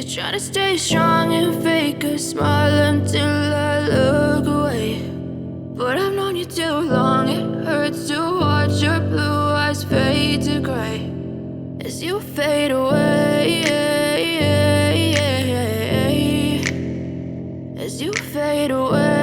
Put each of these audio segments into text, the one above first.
you're trying to stay strong and fake a smile until I look away. But I've known you too long, it hurts to watch your blue eyes fade to gray as you fade away, as you fade away.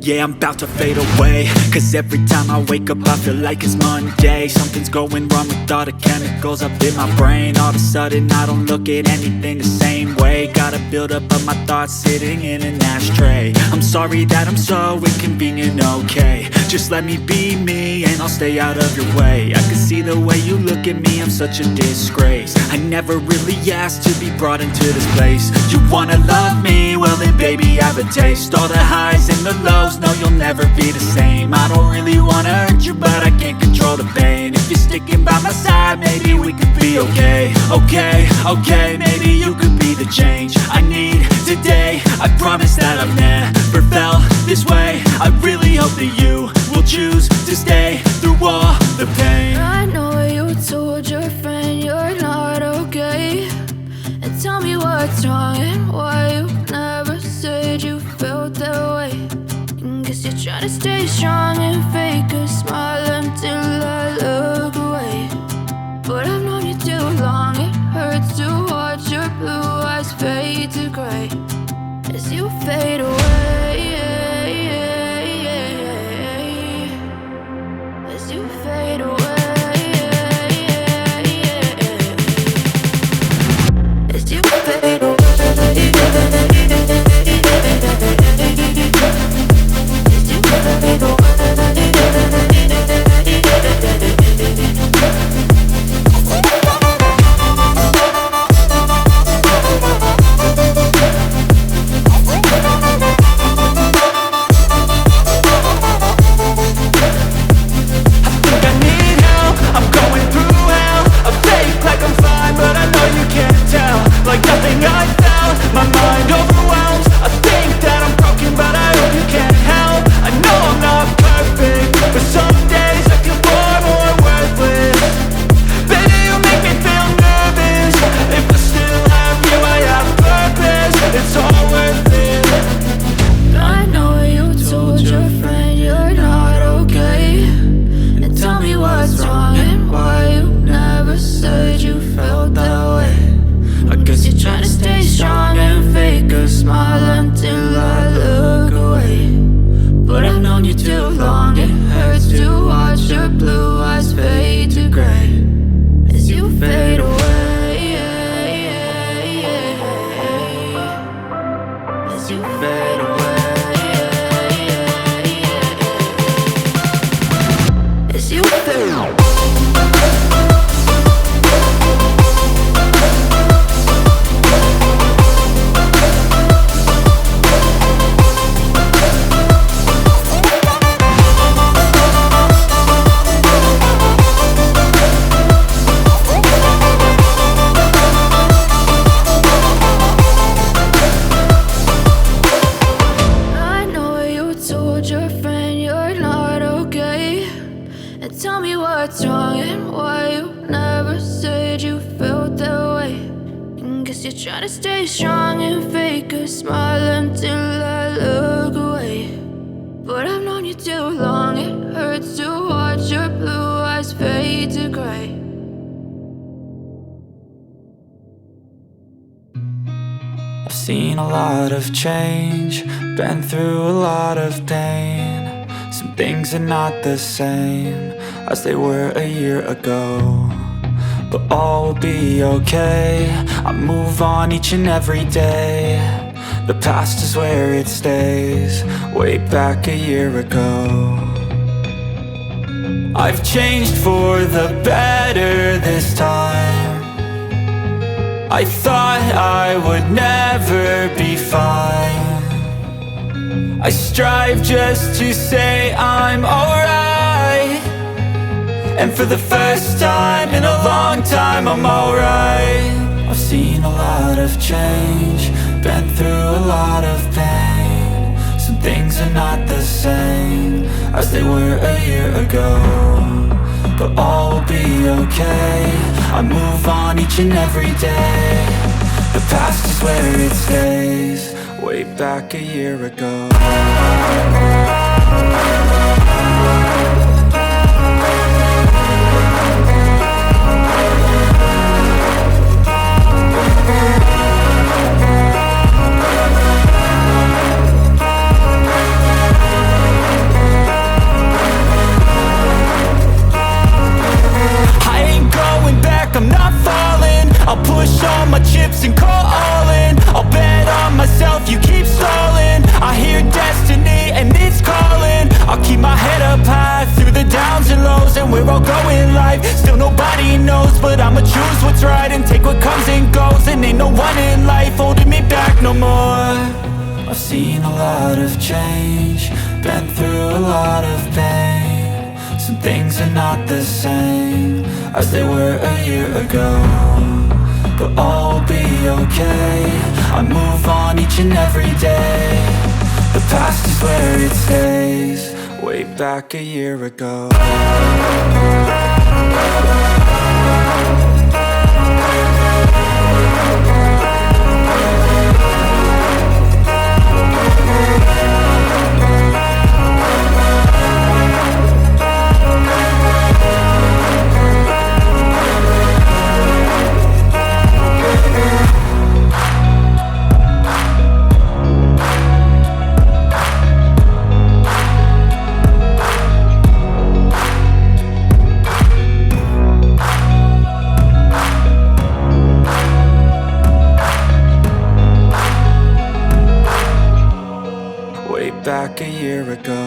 Yeah, I'm about to fade away, cause every time I wake up I feel like it's Monday. Something's going wrong with all the chemicals up in my brain. All of a sudden I don't look at anything the same way. Gotta build up of my thoughts sitting in an ashtray. I'm sorry that I'm so inconvenient, okay. Just let me be me and I'll stay out of your way. I can see the way you look at me, I'm such a disgrace. I never really asked to be brought into this place. You wanna love me? Well then baby I have a taste. All the highs and the lows, no you'll never be the same. I don't really wanna hurt you but I can't control the pain. If you're sticking by my side maybe we could be okay. Okay, maybe you could be the change I need today. I promise that I've never felt this way. I really hope that you will choose to stay through all the pain. I know you told your friend you're not okay, and tell me what's wrong and why you never said you felt that way. Guess you're trying to stay strong and fake a smile until I look away. But I've known you too long, it hurts to watch your blue eyes fade to gray as you fade away, as you fade away, as you fade away. Like nothing I felt, my mind overwhelms. I think that I'm broken but I hope you can't help. I know I'm not perfect, but some days I feel far more worthless. Baby, you make me feel nervous. If I still have you, I have purpose. It's all worth it. I know you told your friend you're not okay, and tell me what's wrong and why you never said you felt that way. I guess you're trying to stay strong and fake a smile until I look away. But I've known you too long, it hurts to watch your blue eyes fade to gray as you fade away, as you fade away, as you fade away. What's wrong and why you never said you felt that way. Guess you're trying to stay strong and fake a smile until I look away. But I've known you too long, it hurts to watch your blue eyes fade to gray. I've seen a lot of change, been through a lot of pain. Some things are not the same as they were a year ago, but all will be okay. I move on each and every day. The past is where it stays, way back a year ago. I've changed for the better this time. I thought I would never be fine. I strive just to say I'm alright, and for the first time in a long time I'm alright. I've seen a lot of change, been through a lot of pain. Some things are not the same as they were a year ago, but all will be okay. I move on each and every day. The past is where it stays. Way back a year ago. I'm not falling. I'll push all my chips and call all in. I'll bet on myself, you keep stalling. I hear destiny and it's calling. I'll keep my head up high through the downs and lows. And where I'll go in life, still nobody knows. But I'ma choose what's right and take what comes and goes. And ain't no one in life holding me back no more. I've seen a lot of change, been through a lot of pain. Some things are not the same as they were a year ago, but all will be okay. I move on each and every day. The past is where it stays. Way back a year ago. Back a year ago.